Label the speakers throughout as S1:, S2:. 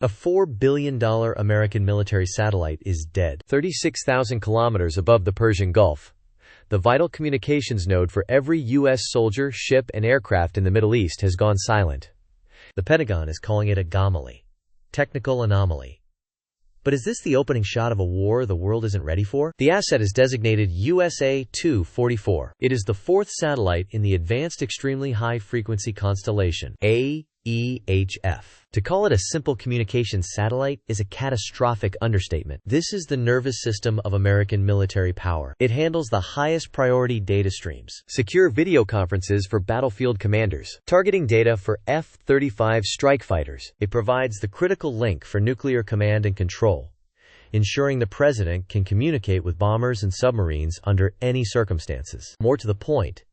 S1: A $4 billion American military satellite is dead, 36,000 kilometers above the Persian Gulf. The vital communications node for every U.S. soldier, ship, and aircraft in the Middle East has gone silent. The Pentagon is calling it a GOMALY, technical anomaly. But is this the opening shot of a war the world isn't ready for? The asset is designated USA-244. It is the fourth satellite in the Advanced Extremely High Frequency constellation, AEHF. To call it a simple communications satellite is a catastrophic understatement. This is the nervous system of American military power. It handles the highest priority data streams, secure video conferences for battlefield commanders, targeting data for F-35 strike fighters. It provides the critical link for nuclear command and control, ensuring the president can communicate with bombers and submarines under any circumstances. More to the point,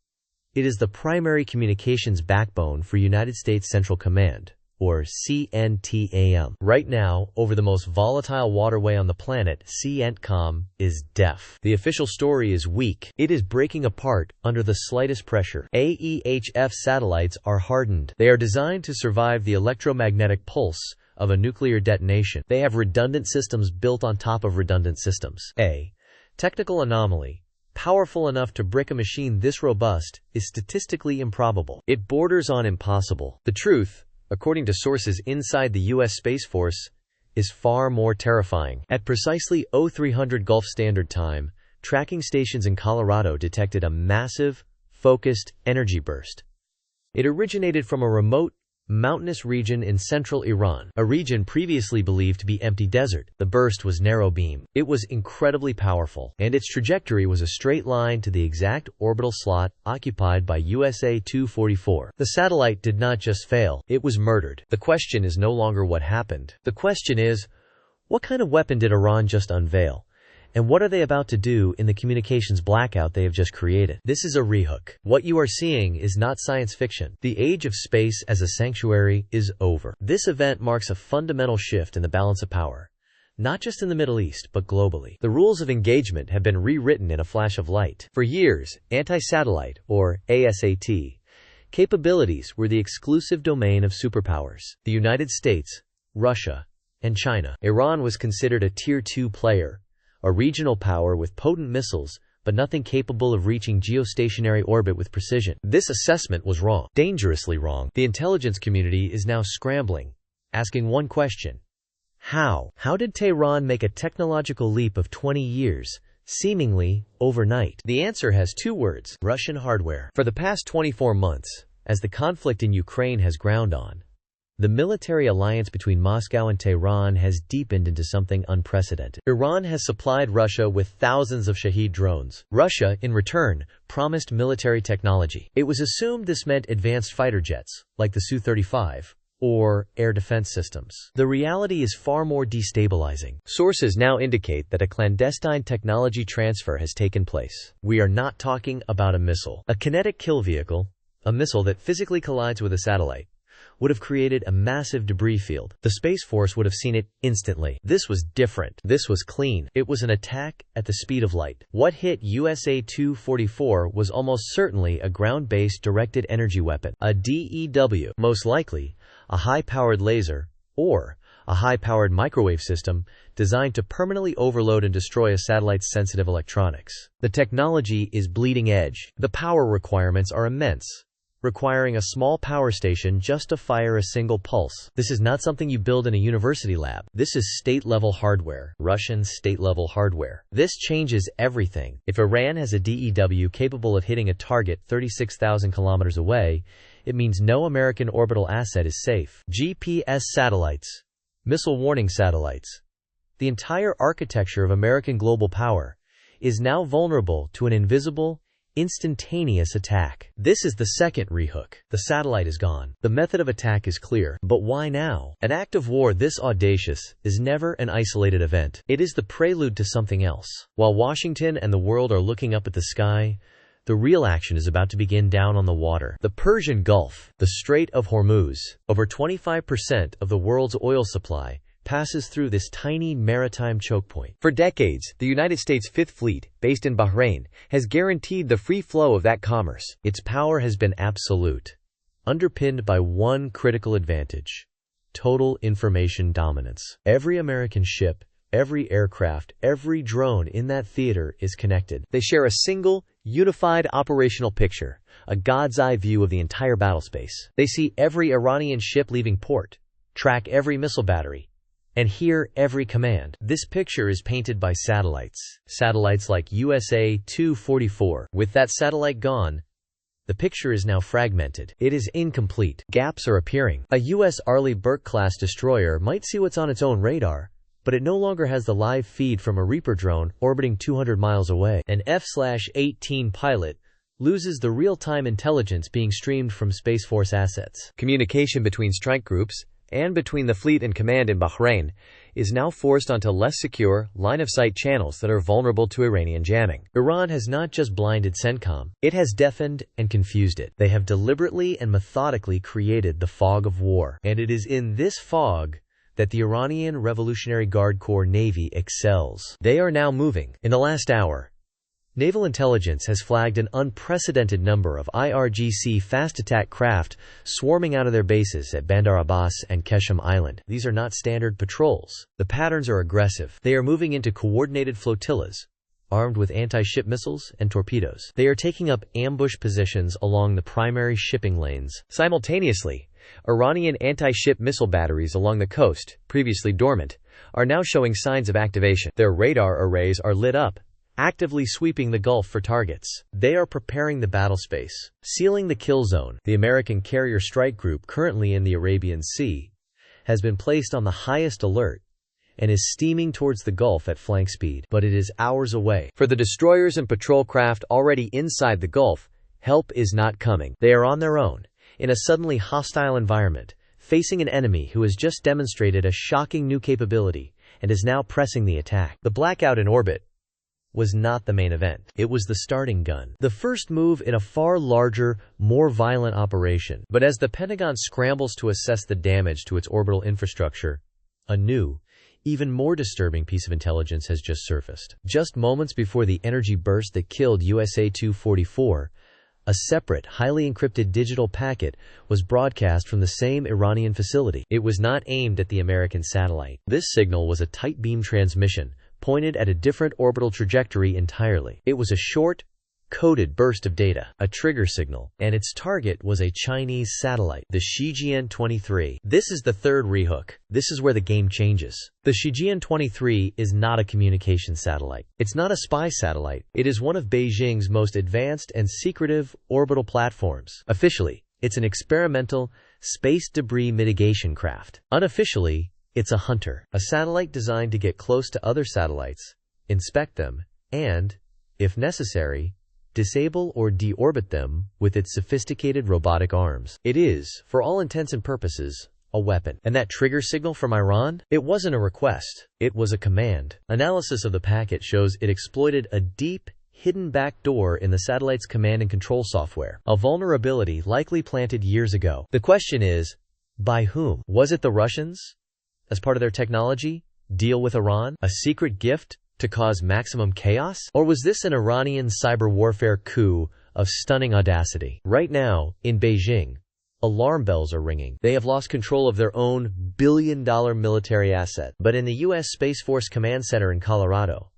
S1: it is the primary communications backbone for United States Central Command, or CENTCOM. Right now, over the most volatile waterway on the planet, CENTCOM is deaf. The official story is weak. It is breaking apart under the slightest pressure. AEHF satellites are hardened. They are designed to survive the electromagnetic pulse of a nuclear detonation. They have redundant systems built on top of redundant systems. A technical anomaly powerful enough to brick a machine this robust is statistically improbable. It borders on impossible. The truth, according to sources inside the U.S. Space Force, is far more terrifying. At precisely 0300 Gulf Standard Time, tracking stations in Colorado detected a massive, focused energy burst. It originated from a remote, mountainous region in central Iran, a region previously believed to be empty desert. The burst was narrow beam. It was incredibly powerful, and its trajectory was a straight line to the exact orbital slot occupied by USA-244. The satellite did not just fail, it was murdered. The question is no longer what happened. The question is, what kind of weapon did Iran just unveil? And what are they about to do in the communications blackout they have just created? This is a rehook. What you are seeing is not science fiction. The age of space as a sanctuary is over. This event marks a fundamental shift in the balance of power, not just in the Middle East, but globally. The rules of engagement have been rewritten in a flash of light. For years, anti-satellite, or ASAT, capabilities were the exclusive domain of superpowers: the United States, Russia, and China. Iran was considered a Tier 2 player, a regional power with potent missiles, but nothing capable of reaching geostationary orbit with precision. This assessment was wrong, dangerously wrong. The intelligence community is now scrambling, asking one question: how? How did Tehran make a technological leap of 20 years, seemingly overnight? The answer has two words: Russian hardware. For the past 24 months, as the conflict in Ukraine has ground on, the military alliance between Moscow and Tehran has deepened into something unprecedented. Iran has supplied Russia with thousands of Shahed drones. Russia, in return, promised military technology. It was assumed this meant advanced fighter jets, like the Su-35, or air defense systems. The reality is far more destabilizing. Sources now indicate that a clandestine technology transfer has taken place. We are not talking about a missile. A kinetic kill vehicle, a missile that physically collides with a satellite, would have created a massive debris field. The Space Force would have seen it instantly. This was different. This was clean. It was an attack at the speed of light. What hit USA-244 was almost certainly a ground-based directed energy weapon, a DEW, most likely a high-powered laser, or a high-powered microwave system designed to permanently overload and destroy a satellite's sensitive electronics. The technology is bleeding edge. The power requirements are immense, requiring a small power station just to fire a single pulse. This is not something you build in a university lab. This is state-level hardware, Russian state-level hardware. This changes everything. If Iran has a DEW capable of hitting a target 36,000 kilometers away, it means no American orbital asset is safe. GPS satellites, missile warning satellites, the entire architecture of American global power is now vulnerable to an invisible, instantaneous attack. This is the second rehook. The satellite is gone. The method of attack is clear. But why now? An act of war this audacious is never an isolated event. It is the prelude to something else. While Washington and the world are looking up at the sky, the real action is about to begin down on the water. The Persian Gulf, the Strait of Hormuz, over 25% of the world's oil supply, passes through this tiny maritime choke point. For decades, the United States Fifth Fleet, based in Bahrain, has guaranteed the free flow of that commerce. Its power has been absolute, underpinned by one critical advantage: total information dominance. Every American ship, every aircraft, every drone in that theater is connected. They share a single, unified operational picture, a God's eye view of the entire battlespace. They see every Iranian ship leaving port, track every missile battery, and hear every command. This picture is painted by satellites. Satellites like USA-244. With that satellite gone, the picture is now fragmented. It is incomplete. Gaps are appearing. A U.S. Arleigh Burke-class destroyer might see what's on its own radar, but it no longer has the live feed from a Reaper drone orbiting 200 miles away. An F/A-18 pilot loses the real-time intelligence being streamed from Space Force assets. Communication between strike groups and between the fleet and command in Bahrain is now forced onto less secure, line-of-sight channels that are vulnerable to Iranian jamming. Iran has not just blinded CENTCOM, it has deafened and confused it. They have deliberately and methodically created the fog of war. And it is in this fog that the Iranian Revolutionary Guard Corps Navy excels. They are now moving. In the last hour, naval intelligence has flagged an unprecedented number of IRGC fast attack craft swarming out of their bases at Bandar Abbas and Keshem Island. These are not standard patrols. The patterns are aggressive. They are moving into coordinated flotillas, armed with anti-ship missiles and torpedoes. They are taking up ambush positions along the primary shipping lanes. Simultaneously, Iranian anti-ship missile batteries along the coast, previously dormant, are now showing signs of activation. Their radar arrays are lit up, actively sweeping the Gulf for targets. They are preparing the battlespace, sealing the kill zone. The American carrier strike group, currently in the Arabian Sea, has been placed on the highest alert and is steaming towards the Gulf at flank speed. But it is hours away. For the destroyers and patrol craft already inside the Gulf, help is not coming. They are on their own, in a suddenly hostile environment, facing an enemy who has just demonstrated a shocking new capability and is now pressing the attack. The blackout in orbit was not the main event. It was the starting gun, the first move in a far larger, more violent operation. But as the Pentagon scrambles to assess the damage to its orbital infrastructure, a new, even more disturbing piece of intelligence has just surfaced. Just moments before the energy burst that killed USA-244, a separate, highly encrypted digital packet was broadcast from the same Iranian facility. It was not aimed at the American satellite. This signal was a tight beam transmission, pointed at a different orbital trajectory entirely. It was a short, coded burst of data, a trigger signal, and its target was a Chinese satellite, the Shijian-23. This is the third rehook. This is where the game changes. The Shijian-23 is not a communication satellite. It's not a spy satellite. It is one of Beijing's most advanced and secretive orbital platforms. Officially, it's an experimental space debris mitigation craft. Unofficially, it's a hunter, a satellite designed to get close to other satellites, inspect them, and, if necessary, disable or deorbit them with its sophisticated robotic arms. It is, for all intents and purposes, a weapon. And that trigger signal from Iran? It wasn't a request. It was a command. Analysis of the packet shows it exploited a deep, hidden backdoor in the satellite's command and control software, a vulnerability likely planted years ago. The question is, by whom? Was it the Russians? As part of their technology, deal with Iran? A secret gift to cause maximum chaos? Or was this an Iranian cyber warfare coup of stunning audacity? Right now, in Beijing, alarm bells are ringing. They have lost control of their own billion-dollar military asset. But in the U.S. Space Force Command Center in Colorado,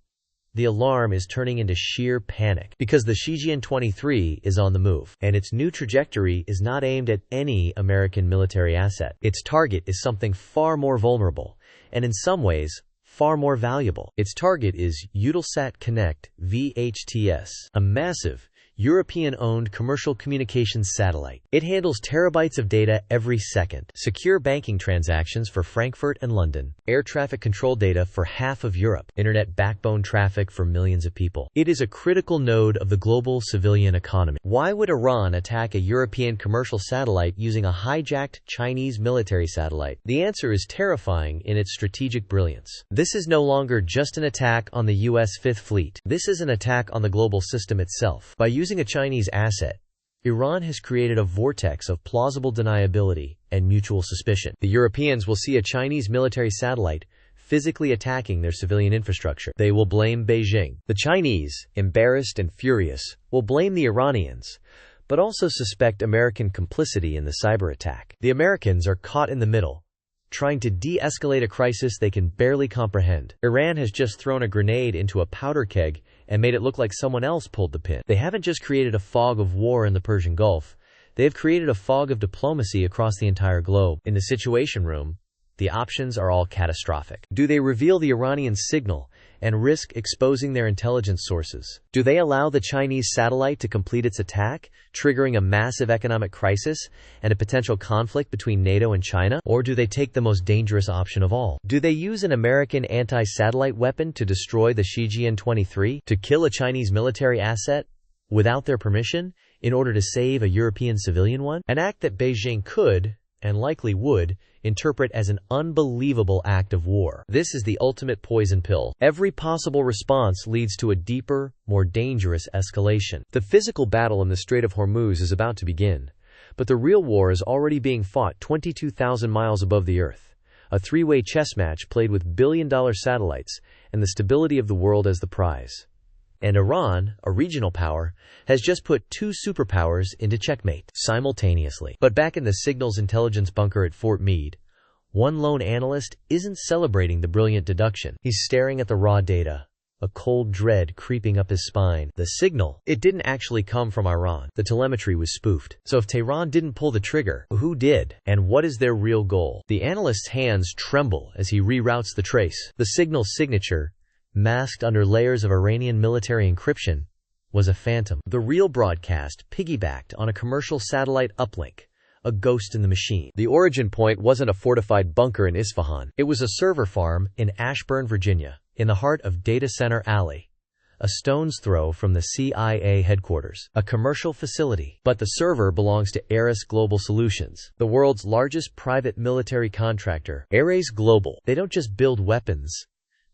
S1: the alarm is turning into sheer panic because the Shijian-23 is on the move, and its new trajectory is not aimed at any American military asset. Its target is something far more vulnerable, and in some ways, far more valuable. Its target is Eutelsat Connect VHTS, a massive, European-owned commercial communications satellite. It handles terabytes of data every second, secure banking transactions for Frankfurt and London, air traffic control data for half of Europe, internet backbone traffic for millions of people. It is a critical node of the global civilian economy. Why would Iran attack a European commercial satellite using a hijacked Chinese military satellite? The answer is terrifying in its strategic brilliance. This is no longer just an attack on the U.S. Fifth Fleet. This is an attack on the global system itself. By using a Chinese asset, Iran has created a vortex of plausible deniability and mutual suspicion. The Europeans will see a Chinese military satellite physically attacking their civilian infrastructure. They will blame Beijing. The Chinese, embarrassed and furious, will blame the Iranians, but also suspect American complicity in the cyber attack. The Americans are caught in the middle, trying to de-escalate a crisis they can barely comprehend. Iran has just thrown a grenade into a powder keg and made it look like someone else pulled the pin. They haven't just created a fog of war in the Persian Gulf, they have created a fog of diplomacy across the entire globe. In the Situation Room, the options are all catastrophic. Do they reveal the Iranian signal and risk exposing their intelligence sources? Do they allow the Chinese satellite to complete its attack, triggering a massive economic crisis and a potential conflict between NATO and China? Or do they take the most dangerous option of all? Do they use an American anti-satellite weapon to destroy the Shijian-23, to kill a Chinese military asset without their permission in order to save a European civilian one? An act that Beijing could, and likely would, interpret as an unbelievable act of war. This is the ultimate poison pill. Every possible response leads to a deeper, more dangerous escalation. The physical battle in the Strait of Hormuz is about to begin, but the real war is already being fought 22,000 miles above the Earth. A three-way chess match played with billion-dollar satellites and the stability of the world as the prize. And Iran, a regional power, has just put two superpowers into checkmate simultaneously. But back in the signals intelligence bunker at Fort Meade, one lone analyst isn't celebrating the brilliant deduction. He's staring at the raw data, a cold dread creeping up his spine. The signal, it didn't actually come from Iran. The telemetry was spoofed. So if Tehran didn't pull the trigger, who did? And what is their real goal? The analyst's hands tremble as he reroutes the trace. The signal's signature, masked under layers of Iranian military encryption, was a phantom. The real broadcast piggybacked on a commercial satellite uplink, a ghost in the machine. The origin point wasn't a fortified bunker in Isfahan. It was a server farm in Ashburn, Virginia, in the heart of Data Center Alley, a stone's throw from the CIA headquarters, a commercial facility. But the server belongs to Ares Global Solutions, the world's largest private military contractor. Ares Global, they don't just build weapons,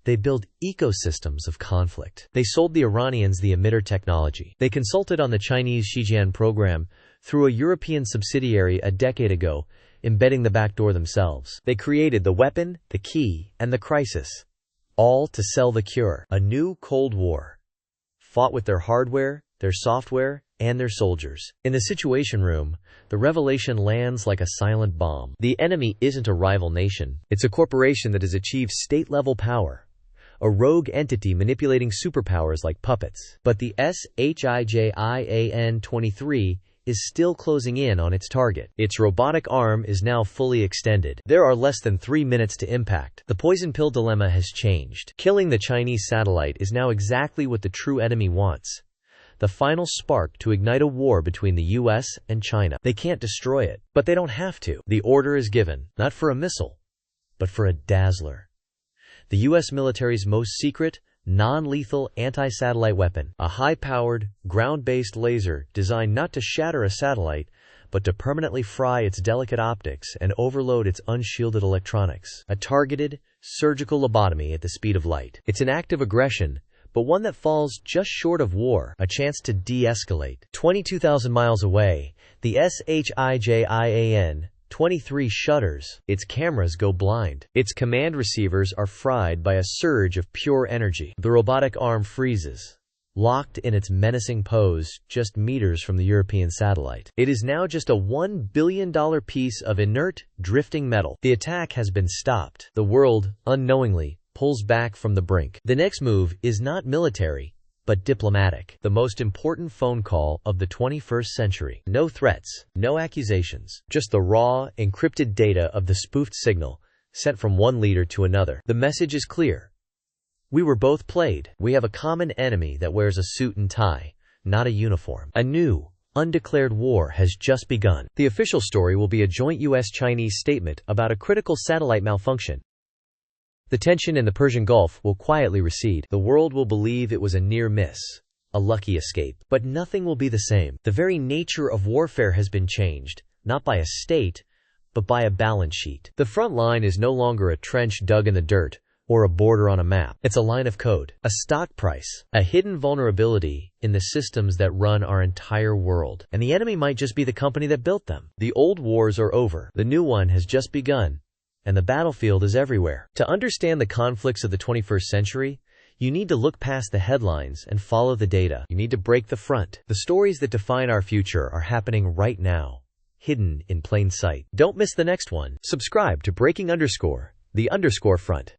S1: they build ecosystems of conflict. They sold the Iranians the emitter technology. They consulted on the Chinese Shijian program through a European subsidiary a decade ago, embedding the backdoor themselves. They created the weapon, the key, and the crisis, all to sell the cure. A new Cold War, fought with their hardware, their software, and their soldiers. In the Situation Room, the revelation lands like a silent bomb. The enemy isn't a rival nation. It's a corporation that has achieved state-level power, a rogue entity manipulating superpowers like puppets. But the Shijian-23 is still closing in on its target. Its robotic arm is now fully extended. There are less than 3 minutes to impact. The poison pill dilemma has changed. Killing the Chinese satellite is now exactly what the true enemy wants. The final spark to ignite a war between the US and China. They can't destroy it, but they don't have to. The order is given, not for a missile, but for a dazzler. The U.S. military's most secret, non-lethal anti-satellite weapon, a high-powered, ground-based laser designed not to shatter a satellite, but to permanently fry its delicate optics and overload its unshielded electronics. A targeted, surgical lobotomy at the speed of light. It's an act of aggression, but one that falls just short of war, a chance to de-escalate. 22,000 miles away, the Shijian-23 shudders. Its cameras go blind. Its command receivers are fried by a surge of pure energy. The robotic arm freezes, locked in its menacing pose just meters from the European satellite. It is now just a $1 billion piece of inert, drifting metal. The attack has been stopped. The world, unknowingly, pulls back from the brink. The next move is not military, but diplomatic. The most important phone call of the 21st century. No threats, no accusations, just the raw, encrypted data of the spoofed signal sent from one leader to another. The message is clear. We were both played. We have a common enemy that wears a suit and tie, not a uniform. A new, undeclared war has just begun. The official story will be a joint US-Chinese statement about a critical satellite malfunction. The tension in the Persian Gulf will quietly recede. The world will believe it was a near miss, a lucky escape. But nothing will be the same. The very nature of warfare has been changed, not by a state, but by a balance sheet. The front line is no longer a trench dug in the dirt, or a border on a map. It's a line of code, a stock price, a hidden vulnerability in the systems that run our entire world. And the enemy might just be the company that built them. The old wars are over. The new one has just begun. And the battlefield is everywhere. To understand the conflicts of the 21st century, you need to look past the headlines and follow the data. You need to break the front. The stories that define our future are happening right now, hidden in plain sight. Don't miss the next one. Subscribe to Breaking_the_Front.